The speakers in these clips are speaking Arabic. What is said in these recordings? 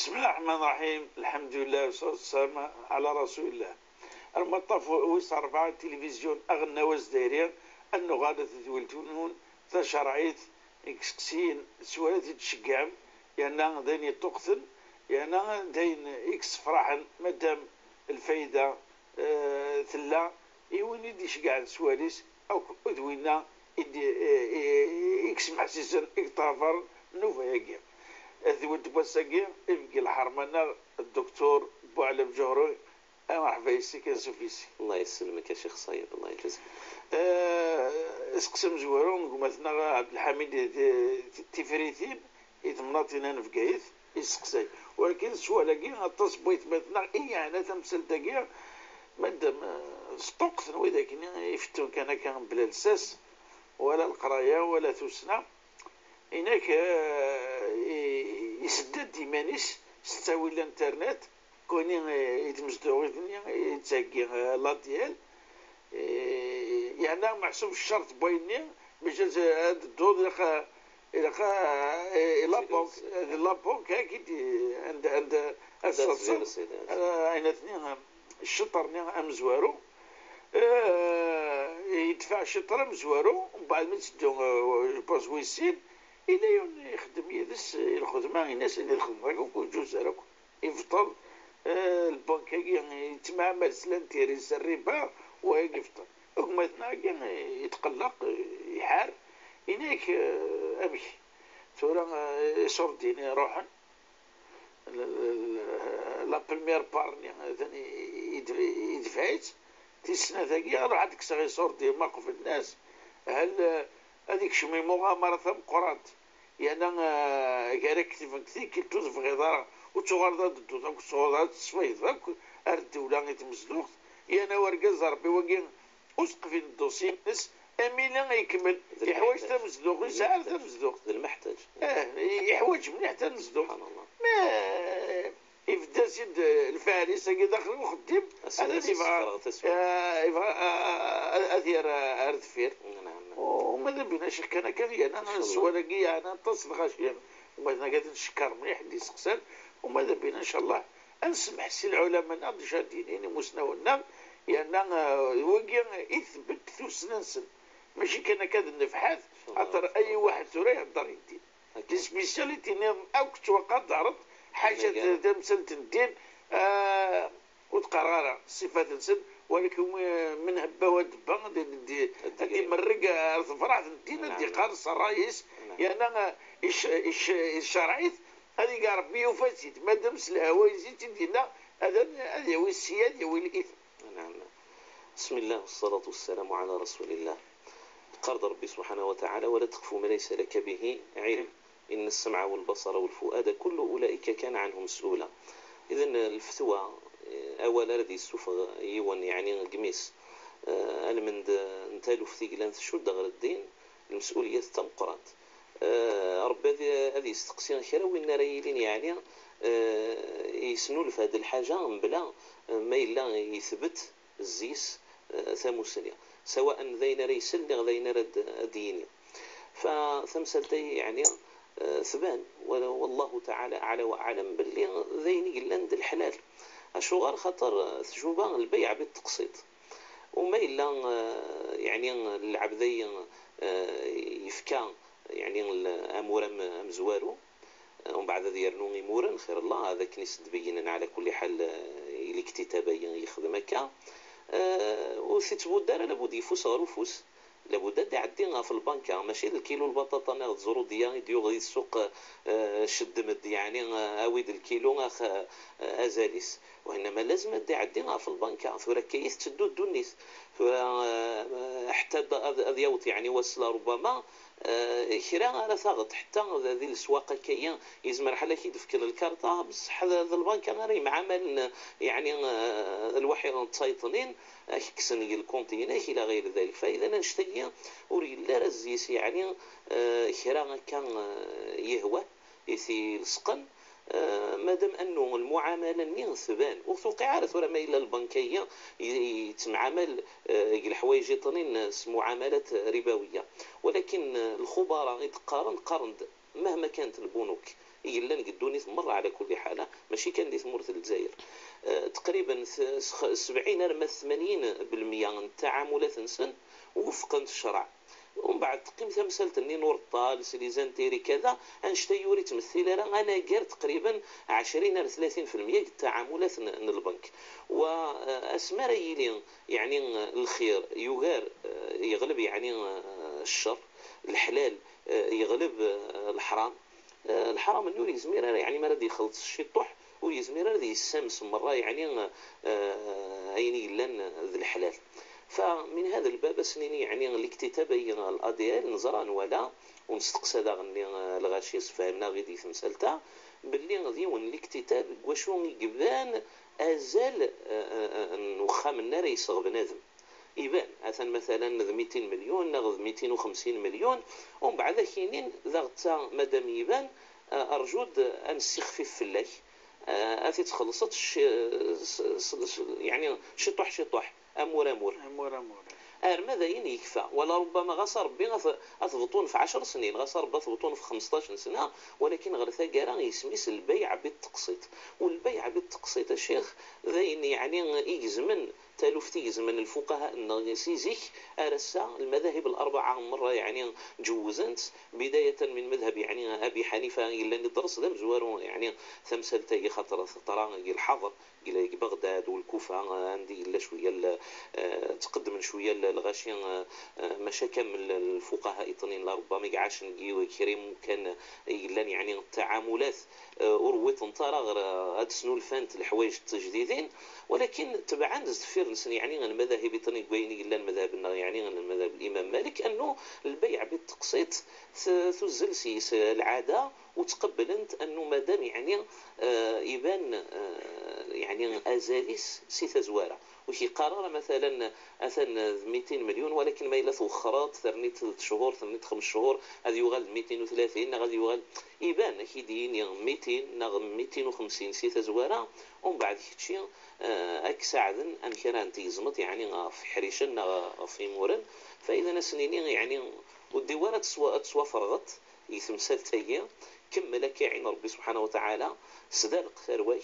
بسم الله الرحمن الرحيم. الحمد لله والصلاة والسلام على رسول الله. المطاف ويس 4 تلفزيون أغنى وزديريا أنه غادة تولتونون تشرعيت إكسكسين سوالات تشجعم يعني دين تقتل يعني دين إكس فرحا مادام الفايدة ثلا يوني دي شجع سواليس أو أدوينا إكس محسسا إكتافر نوفا ثوت بوساقي يبقي الحرمانة الدكتور بوعلم جهري مرحبا يسيك يا سوفيسي. الله يسلمك يا شيخ صايب، الله يجزاك. اسقسم زوارون مثلا عبد الحميد تفريثين يتمناطينا نفقايث يسقسي، ولكن سوالاكي التصبيت مثلا انا تمثل تاكيا مادام سطوقت وذاك يفتون كان بلا لساس ولا القرايه ولا ثسنا هناك يسدد إيمانيس ستاوي الانترنت كوني يتمزدوغ يتساقي لا ديال يعني محسوب الشرط بويني باش هاد الدور لا بونك اكيد عند اين اثنين الشطر امزوارو يدفع شطر مزوارو ومن بعد ما تسدو باس ويسين إلى يوم يخدم يدس الخدمة الناس اللي الخدمة كل جزء راكو يفطر البنك يتمعمل سلانتيريس الربا ويفطر وكما يتقلق يحار هناك أمشي ثورة صرديني روحا لا بريمير بارني يدفعت تسنة ذاكي روح هذيك صغير صردي موقف الناس هل هذيك شمي مغامرة ثم قرات يعني كارك كثير كي توزف غدارة وتغرد ضدو ذاك الصغار تصفيت ذاك الدولة يتمزلوخ يعني ورقة ربي وقين وسقفين الدوسي نس أمينا يكمل يحوج تمزلوخ يسعر تمزلوخ المحتاج يحوج مليح تمزلوخ ما يبدا سيد الفارس كي داخل وخدم هذا يبغى أثير أردفير وماذا بينا شك أنا كذي أنا السوالاقية أنا تصل غاشية وماذا قاعد نشكر مليح اللي سقسان وماذا بينا إن شاء الله أنسمح سي العلماء ناض شادينين مسناونا يعني وقيا يثبت ثوسنانسن ماشي كان كذا نفحات عطر أي واحد ثوري يقدر يدين دي سبيسياليتي نظام أو كتوقع دارت حاجة تمثل تندين وتقرر صفات السن ولكن من هبه ودبا دي مرق فرح دينا دي قارص الرئيس يعني الشرعيت هذه قال ربي وفاسد ما دامس الهوا يزيد تدينا هذا هو السياد هو الاثم. نعم. بسم الله والصلاة والسلام على رسول الله. قال ربي سبحانه وتعالى: ولا تقف ما ليس لك به علم إن السمع والبصر والفؤاد كل أولئك كان عنه مسؤولا. إذن الفتوى أولا ردي السوف يوان يعني قميس أنا من نتالو في ثقلان شو دغر الدين المسؤولية تمقرات ربي هذه استقسيان خيرا وين رايلين يعني يسنول في هذه الحاجة بلا ما إلا يثبت الزيس ثاموسنيا سواء ذين ريسل ذين رد ديني فثمسلتي يعني ثبان والله تعالى أعلى وأعلم باللي ذيني لند الحلال أشغال خطر تجوبان البيع بالتقسيط وما إلا يعني العبدي يفكا يعني أمور مزوارو ومن بعد ذي يرنوني مورا خير الله هذا كنيس تبين على كل حال الاكتتابي يخدمك وثتبو الدار لابد يفوس غير فوس لابد تعديها في البنك ماشي الكيلو البطاطا ناخذ زرو ديال غادي السوق شد مد يعني اويد الكيلو ازاليس وانما لازم تعديها في البنك ثورة كيس تشدو الدنيس حتى ضيوت يعني وصل ربما خيرا على ثاغط حتى هذه السواق كاين يزمر حلا كي يدفكر الكارطه بصح هذا البنك راه معامل يعني الوحي تسيطنين كسن الكونتينر الى غير ذلك فاذا نشتكي وري لا رزيس يعني خيرا كان يهوى يثي السقن مادام انه المعامله نين ثبان وثوقع على ثوره ما الى البنكيه يتعامل الحوايج طنين معاملات ربويه ولكن الخبراء يتقارن قرن مهما كانت البنوك إلا نقدوني مرة على كل حال ماشي كان دي ثمورة الجزائر. تقريبا 70 أرمى 80% من التعاملات نسن وفقا الشرع. ومن بعد تقيم مثلا تني نور الطال سليزانتيري كذا انشتا يوري تمثيل انا قار تقريبا 20 ل 30% التعاملات من البنك. واسمار يلي يعني الخير يغار يغلب يعني الشر، الحلال يغلب الحرام. الحرام انه يزمير يعني ما راه يخلص الشطح ويزمير راه يسامس مره يعني عيني لان ذي الحلال. فمن هذا الباب سنين يعني الاكتتاب الاديال نزران ولا ونستقصى غني الغاشيس فهمنا غيدي مسالتا باللي غادي الاكتتاب واشو يقبان ازال وخا من النار يصغ بنادم يبان مثلا 200 مليون ناخذ 250 مليون ومن بعد كاينين ضغطا مادام يبان ارجود انسيخفف في الله اثي تخلصت يعني شطح امور ماذا يكفى ولا ربما غصر ربي اثبطون في 10 سنين غصر بثبطون في 15 سنه، ولكن غير ثقارا يسميس البيع بالتقسيط. والبيع بالتقسيط الشيخ ذين يعني يجزمن تالوف يجزمن الفقهاء النغيسيزيك ارسا المذاهب الاربعه مره يعني جوزنت بدايه من مذهب يعني ابي حنيفه الا ندرس ذم زوارو يعني ثمثلتي خاطر ترى الحظر الى بغداد والكوفه عندي الا شويه تقدم شويه الغاشي مشاكل من الفقهاء اثنين ربما يقعش نجيو كريم كان يلان يعني التعاملات ارويت نطرا غير هاد سنو الفانت الحوايج التجديدين، ولكن تبعا زفير يعني المذاهب اثنين كويني الا المذهب يعني المذهب الامام مالك انه البيع بالتقسيط تزل سيس العاده وتقبلت انه مادام يعني يبان يعني ازاليس سي تزواره وكي قرار مثلا 200 مليون ولكن ما الا توخرات ثرنيت 3 شهور ثرنيت 5 شهور غادي يغال 230 غادي يغال يبان كي دين 200 نغ 250 سي تزواره ومن بعد كيتشي اك ساعدن ان كان تيزمط يعني في حريشن في مورن. فاذا سنين يعني والديوانه تسوى فرغت يتمثل تاهي كمل كاين ربي سبحانه وتعالى صدق ثروي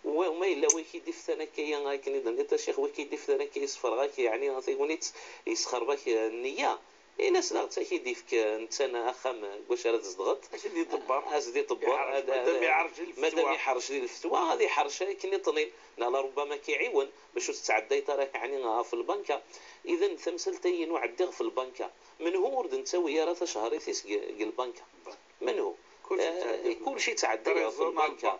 وما الا ويكيدي في ثنا كي كنيد انت الشيخ ويكيدي في ثنا كي يصفر غاك يعني غتيونيت يسخر باك النيه الناس لا تاكيدي فيك انت انا اخام واش راه تزدغط اسدي طبار اسدي طبار مادام يحرش ديال الفتوى غادي يحرش كني طنين لا ربما كيعيون باش تتعدى ترى يعني في البنكه. اذا ثمثلتي نوع الدغ في البنكه من هو ورد انت ويا راه شهري في البنكه من هو كل شيء تعديها في البنكة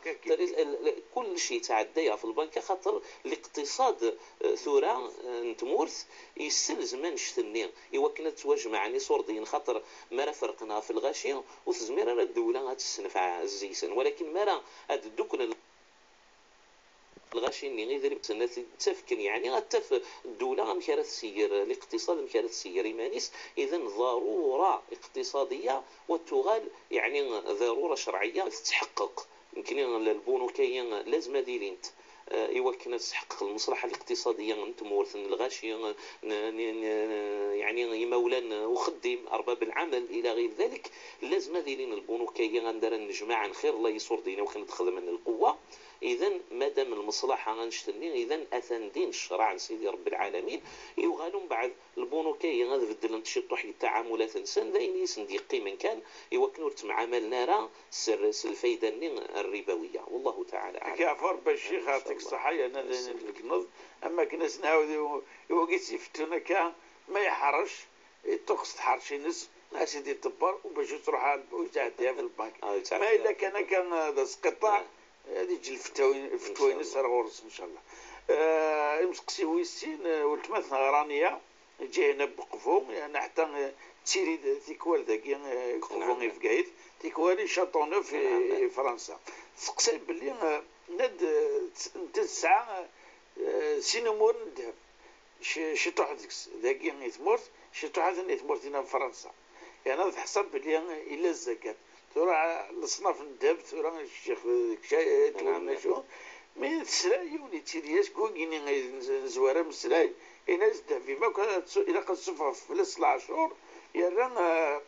كل شيء تعديها في البنكة خاطر الاقتصاد ثورة نتمورث يستلزم نشتني إوا كانت تواجمعني صوردين خاطر ما فرقنا في الغاشية وتزمير الدولة غتستنفع الزيسن، ولكن ما هاد الدكن الغاشي اللي غير بسنة تفكر يعني غتف الدولة مكانت تسير الاقتصاد مكانت تسير إيمانيس. إذا ضرورة اقتصادية وتغال يعني ضرورة شرعية تتحقق. يمكن البنوكية لازم ديرينت إوا كانت تحقق المصلحة الاقتصادية نتمورث الغاشي يعني يمولان وخدم أرباب العمل إلى غير ذلك لازم ديرين البنوكية غندير نجمع خير الله يصور دينا وكان تخدم من القوة. إذا مادام المصلحة غنشتني إذا أثندين الشرع سيدي رب العالمين يوغالون بعد البنوكية غتبدل نتشطح التعاملات انسان داين يسندي قيمة كان يوكنور تعاملنا راه سر الفايدة الربوية والله تعالى أعلم. كافر بالشيخ يعطيك الصحة أنا الكنض أما كنا نعاود يوقيت يفتونا كان ما يحرش تقصد حرشي نس أسيدي تبر وباش تروح ويتعديها في البنك ما إلا كان هذا سقطع هذه تجي الفتوين نسر غورس إن شاء الله. يمسقسي ويسين والتماث غرانية جاي هنا بقفو يعني حتى تيري تيكوال ذاك قفو في قايد تيكوالي شاطونو في فرنسا سقسي بلي ند تسعة سينمور ندهب شي توحد ذاك يتمرت شي توحد يتمرت هنا في فرنسا يعني هذا حسب بلي إلا الزكاة ترى الصناف الذهب ترى الشيخ كشاي شو من السلاي ولي تيرياش كوكيني زوارة من السلاي الناس الذهب ما كان إلا قد صفر في 10 شهور يعني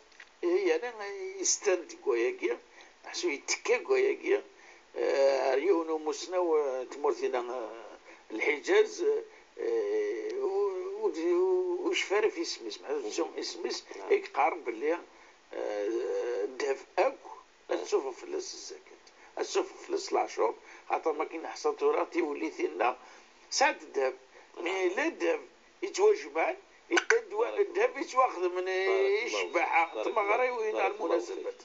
يستند كوياكي حسو يتكاك وياكيا يونو مسنو تمرثنا الحجاز وش فارق في اسمس مع اسمس هيك قارب باللي الذهب اكو تشوفوا في الزكاة تشوفوا في العشور خاطر ما كاين حصل تراثي ولي ثنا ساعة الذهب مي لا الذهب يتواجبان الذهب يتواخذ من يشبع تما غير وين المناسبات.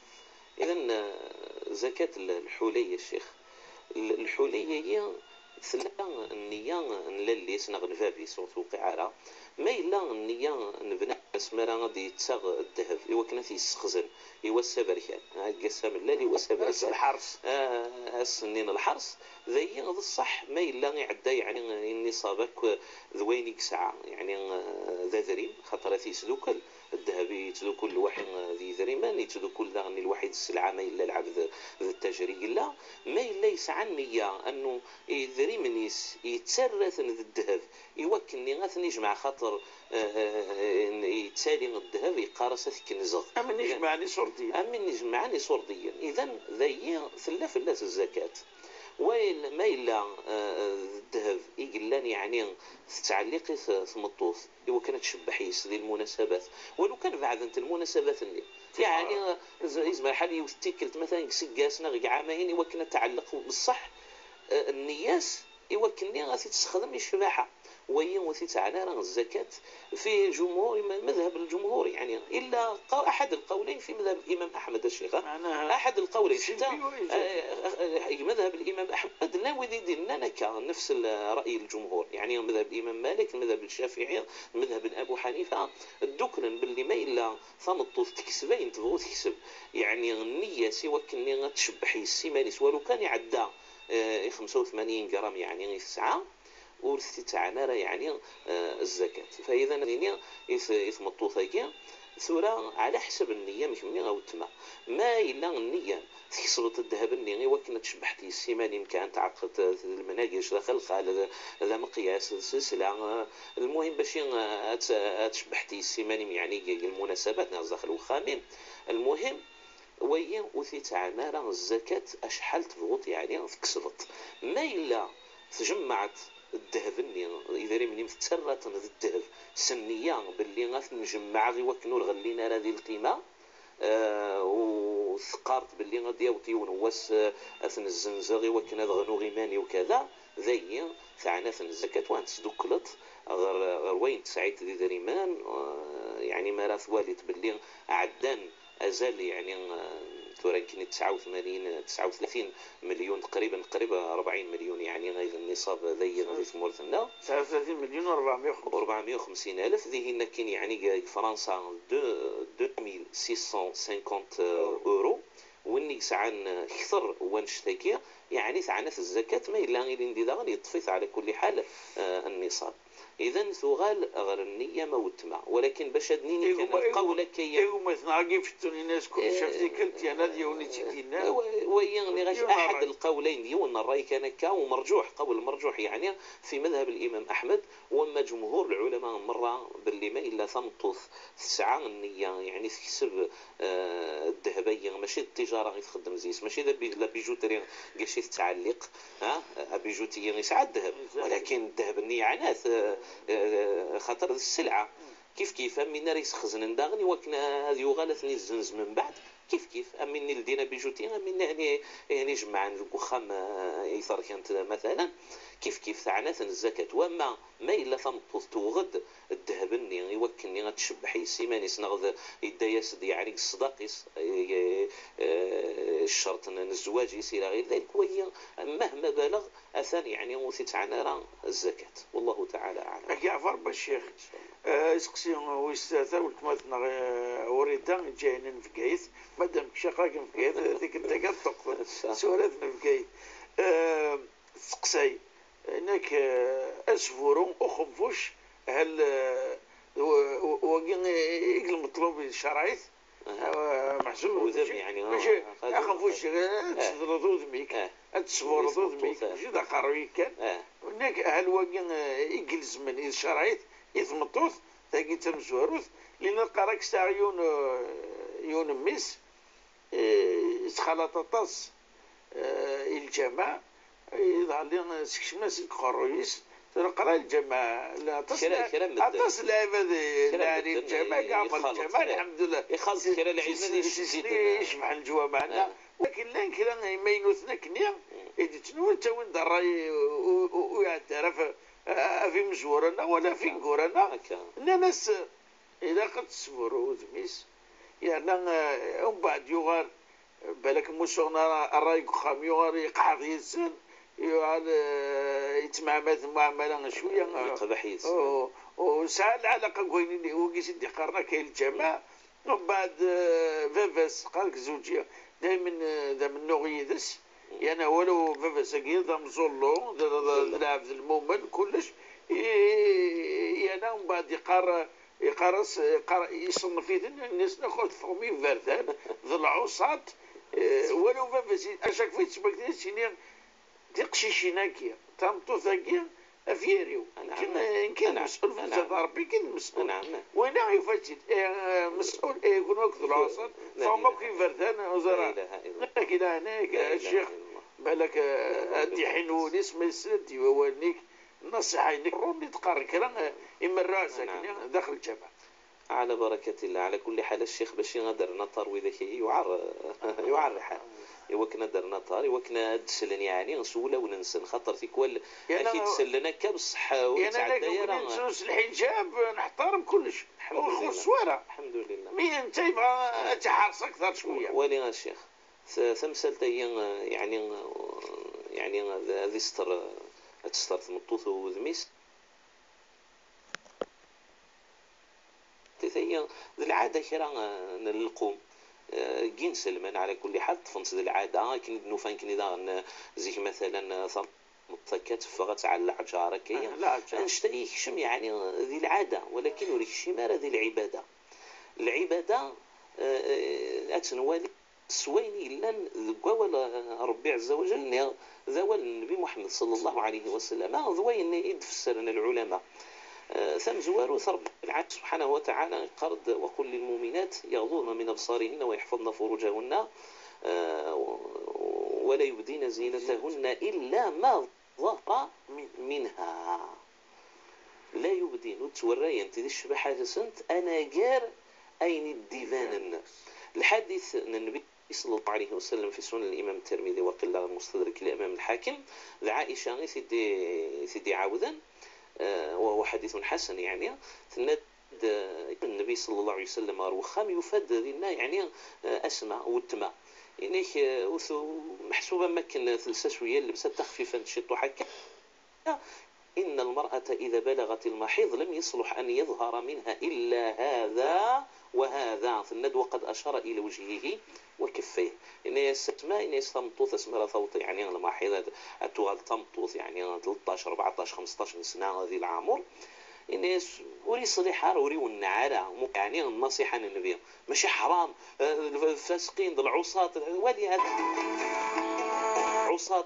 اذا زكاة الحولية الشيخ، الحولية هي ثلا النية نللي سنغنفابي سورتو قعارة ما إلا النية نبنى اسمرا غادي يتساغ الذهب إوا كنا تيسخزن إوا السبركان قسام الليل إوا السبركان الحرس السنين الحرس ذي هذا الصح ما إلا يعدى يعني النصابك ذوين ساعة يعني ذا ذريم خاطر تيسدوك الذهب يتذوكل الواحد ذي ذريمان يتذوكل ذا الواحد السلعة ما إلا العبد التاجري إلا ما إلا يسعى النية أنه ذريم يتسرث الذهب يوكلني غاث نجمع خاطر يتسالي الذهب يقارس كنزغ أمن نجمعني صرديا صرديا إذن ذي ثلاث الزكاة وين ما إلا الذهب يقلان يعني تعليقي ثمطوث إوا كانت تشبحيس ذي المناسبات ولو كان بعد أنت المناسبات اللي يعني إزما حالي يوستيكلت مثلا سقاسنا غي عامين إوا كانت تعلق بالصح النياس إوا كني غادي تستخدم الشباحة وهي وثيت على الزكاة في جمهور مذهب الجمهور يعني إلا أحد القولين في مذهب الإمام أحمد الشيخ أحد القولين مذهب الإمام أحمد لا ودي لنا نفس رأي الجمهور يعني مذهب الإمام مالك المذهب الشافعي مذهب أبو حنيفة الدكرن باللي ما إلا ثمطوث تكسبين تبغوا تكسب يعني النية سوى كني غتشبحي السيمانيس ولو كان يعدى 85 جرام يعني في ساعة ورثي تاعنا راه يعني الزكاة فإذا النية يثمطوثاكي ثورة على حسب النية مكملين أو تما ما إلا النية تكسبت الذهب النية وكنا تشبحتي السيمان يمكن تعقد المناقش داخل هذا مقياس السلسلة المهم باش تشبحتي السيمان يعني المناسبات ناس داخل وخامين المهم وهي وثي تاعنا راه الزكاة أشحال تضغط يعني تكسبت ما إلا تجمعت الذهب إذا مني متسرت الذهب سنية باللي غاث نجمع غي وكنو غلينا هذه القيمة وثقارت باللي غادي يوطيون واس اثن الزنزغي وكنا غنو غيماني وكذا ذي ثعنا ثن الزكاة وان تسدكلت غير وين تسعيت ذي دريمان يعني ما راث والد باللي عدان أزال يعني يمكن 39 مليون تقريبا 40 مليون يعني غير النصاب ذي غادي تمورثنا 39 مليون و450 ألف ذي هنا كاين يعني فرنسا 2650 اورو وني ساعان اكثر ونشتكي يعني ساعنا في الزكاة ما إلا غير ندي غادي يطفيث على كل حال النصاب إذا ثغال غير النية موتما ولكن باش هادني كان قولك كي يوم تناقي في الناس كل شفتي كنت يا نادي ونيتي كينا ويعني غاش أحد القولين ديون الرأي كان كا ومرجوح قول مرجوح يعني في مذهب الإمام أحمد وما جمهور العلماء مرة باللي ما إلا ثمطوث ساعة النية يعني تكسب الذهبية ماشي التجارة غير تخدم زيس ماشي لا بيجوتري قاشي تعلق بيجوتية يسعى الذهب ولكن الذهب النية عناث خاطر السلعة كيف من ريس خزن داغني وكنا هذه غالثني الزنز من بعد كيف أمني لدينا بيجوتي أمني يعني جمع الوخام يثار كانت مثلا كيف ثعنات الزكاة وما ما إلا ثمطوث توغد الذهب الني يوكلني غتشبحي سيماني سنغذ يدايس يعني الصداقيس الشرط الزواج يصير غير ذلك وهي مهما بلغ أثان يعني وثي تعنى الزكاة والله تعالى أعلم. جعفر بالشيخ اسقسي ويستاثر والتماثنا وريدا جايين في كايث مادام شقاك في كايث هذيك انت كتقصد سؤالاتنا في كايث سقسي هناك أسفورون أخنفوش هل وقين يقل المطلوب الشرعيث محسوب يعني ماشي أخنفوش تسفر ذميك تسفر ذميك ماشي ذا قروي كان هناك هل وقين يقل زمن الشرعيث يثمطوث تاقي تمزوروث لأن القراك ساعة يون ميس يتخلط طاس الجماعة يظهر لي سكشماس القرويس تقرا الجماعة لا طاس العباد يعني الجماعة كاع الجماعة الحمد لله يخلط كرا العيد يشبح الجوا معنا لكن لان كذا ما ينوثنا كنيا تنوي انت وين الراي ويعترف في مزورنا ولا في قورنا الناس اذا قد تصبروا ذميس يعني ومن بعد يغار بالك موسونا الراي خام يغار يقحط يسن يغار يتمعمد معامله شويه يقبح يسن وساعة العلاقه كويني هو كيس دي قرنا كاين الجماعه ومن بعد فافاس قالك زوجيه دائما ذا من نوغيدس يعني ولو فافاس كي ذا مزولو لعب المؤمن كلش يعني ومن بعد يقرص يصنف فيه الناس ناخذ فومي فردان ذا العصات ولو فافاس اشاك فيت سبك سيني تقشيشينا كيا تامطو ذاكيا افيريو كاين مسؤول في ذات ربي كاين مسؤول وين يفاجئ مسؤول يكون وقت العصر فما كاين فردان وزرا كذا هناك الشيخ بالك ادي حنون اسم السد وونيك النصيحه انك روني تقرر كلام اما راسك داخل الجامعه على بركة الله. على كل حال الشيخ باش يغادر نطر وذاك يعر الحال وكنا درنا طاري وكنا دسلن يعني نسولا وننسن خاطر تيكوال اكيد تسلنا كا بصح وتعدى انا نسوس الحجاب نحترم كلش الصوره الحمد لله مي انت يبغى تحرص اكثر شويه ولي الشيخ ثمثل يعني هذه تستر ثمطوث وذميس هي العاده كرا نلقوم كين سلمان على كل حال تفنص العاده كي نوفان كني دا زيك مثلا متكات فغت على العجاره كي نشتي يكشم يعني ذي العاده ولكن وريك الشماره ذي العباده اتنوالي سويني لان ولا ربي عز وجل ذوال النبي محمد صلى الله عليه وسلم ذوين يدفسرنا العلماء ثم زوار ثرب العبد سبحانه وتعالى قرض وقل للمؤمنات يغضضن من أبصارهن ويحفظن فروجهن ولا يبدين زينتهن إلا ما ظهر منها لا يبدين توري انت ذي الشبحة سنت أنا جار أين الديفان الحديث أن النبي صلى الله عليه وسلم في سنن الإمام الترمذي وقل المستدرك لأمام الحاكم لعائشة ثدي عوذا وهو حديث حسن يعني تند النبي صلى الله عليه وسلم وخام يفد لنا يعني أسماء والتماء يعني محسوبة مكن ثلثة شوية اللي بس تخفيفا شطو حكا إن المرأة إذا بلغت المحيض لم يصلح أن يظهر منها إلا هذا وهذا الند وقد أشار إلى وجهه وكفيه إن يستمع إن يستمطوث اسمها ثوط يعني المحيض أتوال تمطوث يعني 13 14 15 سنة هذه العمر إن وري صليحة وري والنعارة يعني النصيحة للنبي ماشي حرام الفاسقين العصاة ولي هذا عصاة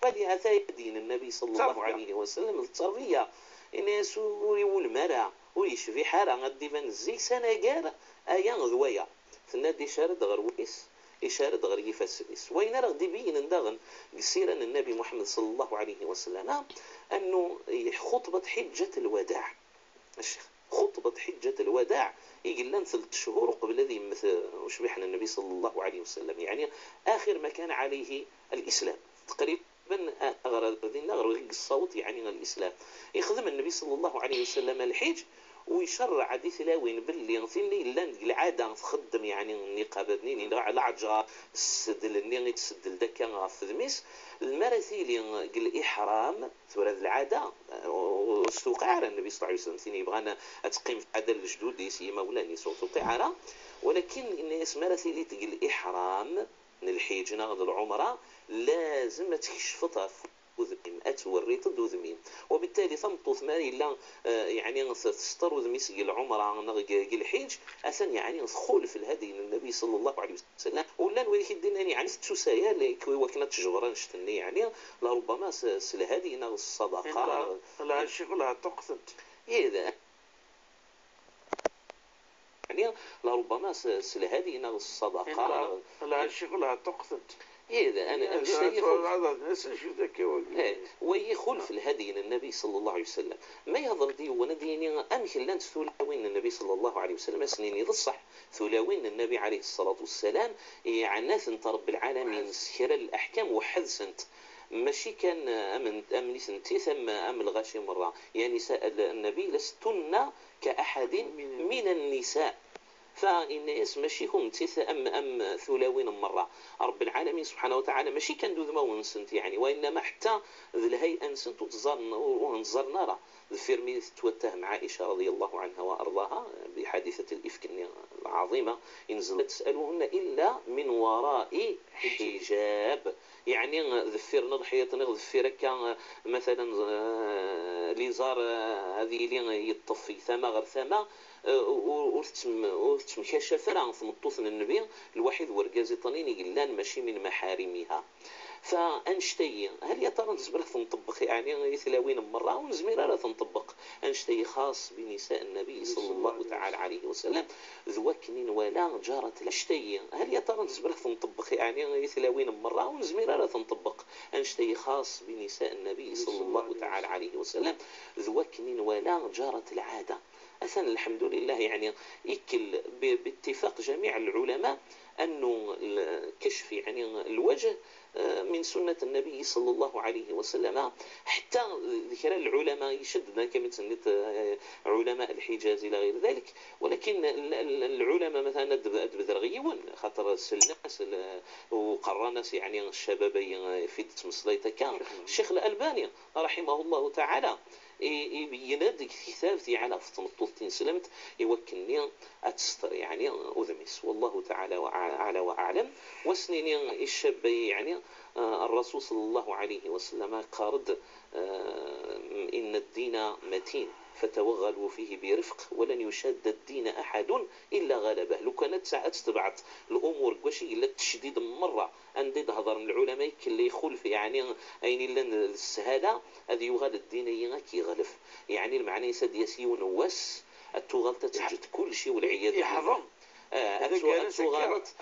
ولهذا دين النبي صلى الله عليه وسلم التربية الناس وريو المرأة ويشفي حارة غدي بنزي سنة قال أيان ذويا ثنادي شارد غرويس إشارة غري فاسدس وين رغدي بين ندغن قصيرا النبي محمد صلى الله عليه وسلم أنه خطبة حجة الوداع الشيخ خطبة حجة الوداع يقول لنا 3 شهور قبل الذي وشبحنا النبي صلى الله عليه وسلم يعني آخر ما كان عليه الإسلام تقريبا أغرق الصوت يعني الإسلام يخدم النبي صلى الله عليه وسلم الحج ويشرع حديث لاوين باللي نثني لان العاده تخدم يعني النقابه بنين على عجا السدل الني تسدل دكا غافذميس المرثيل الاحرام ثورة العاده واستوقع النبي صلى الله عليه وسلم ثاني بغانا تقيم في عدل الجدود يسي مولاني صوت قعره ولكن الناس مرثيل الاحرام من الحج ناخذ العمره لازم تكشفطها وذمين أتوري تدوذمين وبالتالي ثمطو ثماني لا يعني تستر وذميس العمرة نغي الحج أثن يعني نخول في الهدي النبي صلى الله عليه وسلم ولا نوريك الدين يعني تسوسايا لكي وكنا تجبران شتني يعني لربما سلهدي نغ الصدقة لا الشيخ لا تقصد إذا يعني لربما سلهذه الصدقة لا شغلها تقصد هذا أنا أشتهي هذا الناس شو ذكي ويخلف الهدي النبي صلى الله عليه وسلم ما يهضر دي ونديني أمثل لان ثلاوين النبي صلى الله عليه وسلم سنين يضصح ثلاوين النبي عليه الصلاة والسلام يعني رب العالمين سكر الأحكام وحد سنت ماشي كان أمن سنتي ثم أم الغاشي مرة يعني سأل النبي لستن كأحد من النساء فإن ماشي هم تيث أم ثلاوين مرة رب العالمين سبحانه وتعالى ماشي كان ذو ذما ونسنت يعني وإنما حتى ذي الهيئة نسنت ونزرنا راه الفيرمي توتهم عائشة رضي الله عنها وأرضاها بحادثة الإفك العظيمة إن تسألوهن إلا من وراء حجاب يعني ذفير نضحية ذفيرك مثلا ليزار هذه اللي يطفي ثما غير ثما وتمكشف راه ثمطوث النبي الواحد ورقازي طنين قلان ماشي من محارمها فأنشتي هل يا ترى نزمر تنطبق يعني ثلاوين مرة ونزمر لا تنطبق أنشتي خاص بنساء النبي صلى الله تعالى عليه وسلم ذوكن ولا جارة الأشتي هل يا ترى نزمر تنطبق يعني ثلاوين مرة ونزمر لا تنطبق أنشتي خاص بنساء النبي صلى الله تعالى عليه وسلم ذوكن ولا جارة العادة أثنى الحمد لله يعني يكل باتفاق جميع العلماء أنه كشف يعني الوجه من سنة النبي صلى الله عليه وسلم حتى ذكر العلماء يشدنا كما سنت علماء الحجاز إلى غير ذلك ولكن العلماء مثلا أدبذرغيون خاطر الناس وقرناس يعني الشباب في مصليتك الشيخ الألباني رحمه الله تعالى يبين كتابتي على فتنطوطين سلمت يوكلني أتستر يعني أذمس والله تعالى أعلى وأعلم وسنين الشاب يعني الرسول صلى الله عليه وسلم قارد إن الدين متين فتوغلوا فيه برفق ولن يشد الدين أحد إلا غلبه لو كانت ساعات تبعت الأمور قوشي إلا التشديد مرة عندي هضر من العلماء اللي يخلف يعني أين لن السهالة هذه يغال الدين كي غلف يعني المعنى يسد يسيون وس التغالطة تجد كل شيء والعياذ يحضم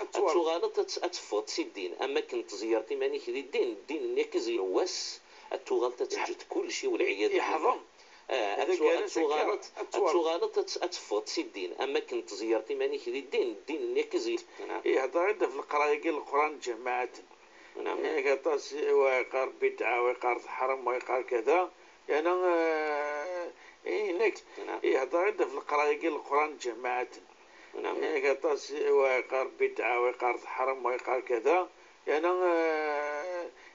التغالط أتفض سي الدين أما كنت زيارتي ماني كذي الدين نيكز يوس التغالطة تجد كل شيء والعياذ يحضم التغالط أتفض سي الدين أما كنت زيارتي ماني كذي الدين نيكز هذا في القراءة قال القرآن جماعة نعم قطاس ويقار بدعة ويقار حرم ويقار كذا يعني هناك هذا في القراءة قال القرآن جماعة نعم قطاس ويقار بدعة ويقار حرم ويقار كذا يعني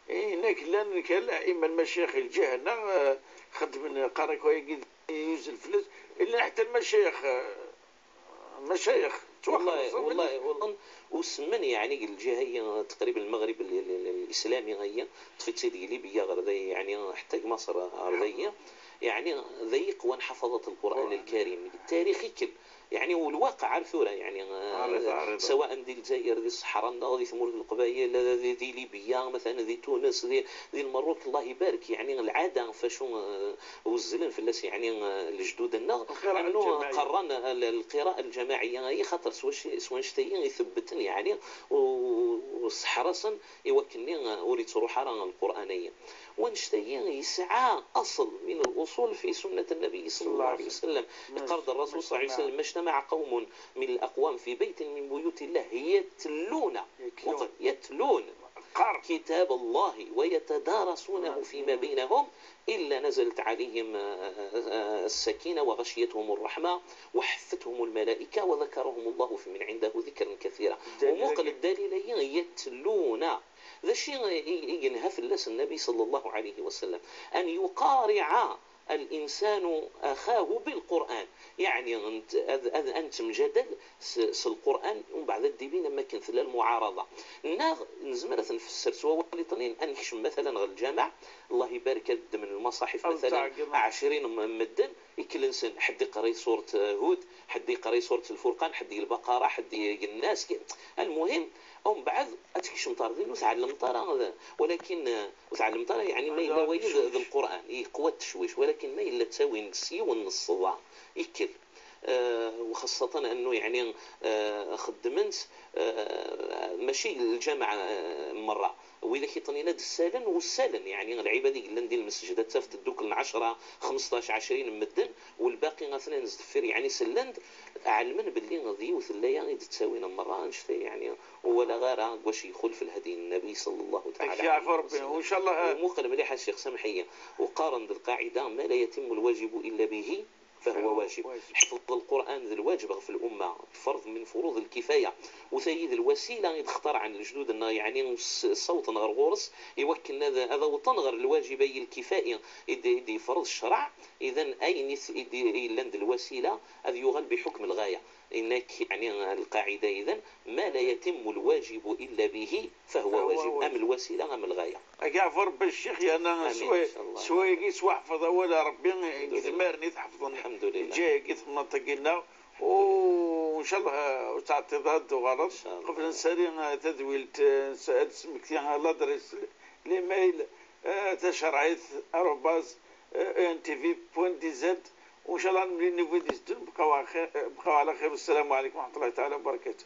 هناك لان كالأئمة المشايخ الجهنة خدم قارئ كوي يوزن فلوس إلا حتى المشايخ والله وسمن يعني الجهة هي تقريبا المغرب الإسلامي هي تفتيت ليبيا غردية يعني حتى مصر غردية يعني ضيق وانحفظت القرآن الكريم التاريخي كل يعني والواقع عرفونا يعني سواء دي الجزائر دي الصحراء دي ثمور القبائل دي ليبيا مثلا دي تونس دي المروك الله يبارك يعني العاده فاشو وزلن في الناس يعني الجدود انه قررنا القراءه الجماعيه هي خاطر سواء شتي يثبتن يعني والصحراء يوكلني اريد روح القرانيه ونشتي يسعى اصل من الاصول في سنه النبي صلى الله عليه وسلم قرض الرسول صلى الله عليه وسلم اجتمع قوم من الأقوام في بيت من بيوت الله يتلون كتاب الله ويتدارسونه فيما بينهم إلا نزلت عليهم السكينة وغشيتهم الرحمة وحفتهم الملائكة وذكرهم الله في من عنده ذكرا كثيرا ومقل الدليل يتلون ذا الشيء ينهى في الله النبي صلى الله عليه وسلم أن يقارع الإنسان أخاه بالقرآن يعني أنت مجدد القرآن ومن بعد الدبين لما كنت المعارضة نزمرة نفسر سواء ولطنين أنكش مثلا الجامع الله يبارك من المصاحف مثلا 20 مدن يكل إنسان حد يقرأ سورة هود حد يقرأ سورة الفرقان حد البقرة حد الناس المهم ومن بعد أتكش مطاردين وتعلم طارة ولكن وتعلم طارة يعني ما إلا ويد القرآن قوة تشويش ولكن ما إلا تساوي نسي والنص يكل وخاصة أنه يعني خدمت ماشي الجامعة مرة وإلا كيطنينا السالن والسالن يعني العباد اللي ندير المسجد تفت دوك 10 15 20 مدن والباقي غاثنا نزدفر يعني سلند علما باللي ضيوث اللي تساوينا مرة نشتي يعني ولا غير واش يخل في الهدي النبي صلى الله تعالى عليه وسلم وان شاء الله ومقل مليح الشيخ سمحية وقارن القاعدة ما لا يتم الواجب إلا به فهو واجب. حفظ القرآن ذا الواجب في الأمة فرض من فروض الكفاية وسيد الوسيلة يتختار عن الجدود أنه يعني الصوت نغر غورس يوكل هذا وطنغر الواجبي الكفائي يدي فرض الشرع إذن أي لند الوسيلة هذا يغل بحكم الغاية إنك يعني القاعدة إذن ما لا يتم الواجب إلا به فهو واجب أم الوسيلة أم الغاية. أجعفر بالشيخ أنا سوي قيس وحفظ ولا ربي قثمارني تحفظ الحمد لله جاي قيس منطقنا وإن شاء الله تعتضاد وغلط قبل نسالي تدويل اسمك الله درس ليميل تشرعيت أروباز ntv.dz وإن شاء الله نبني نفيديو بقوا على خير والسلام عليكم ورحمة الله تعالى وبركاته.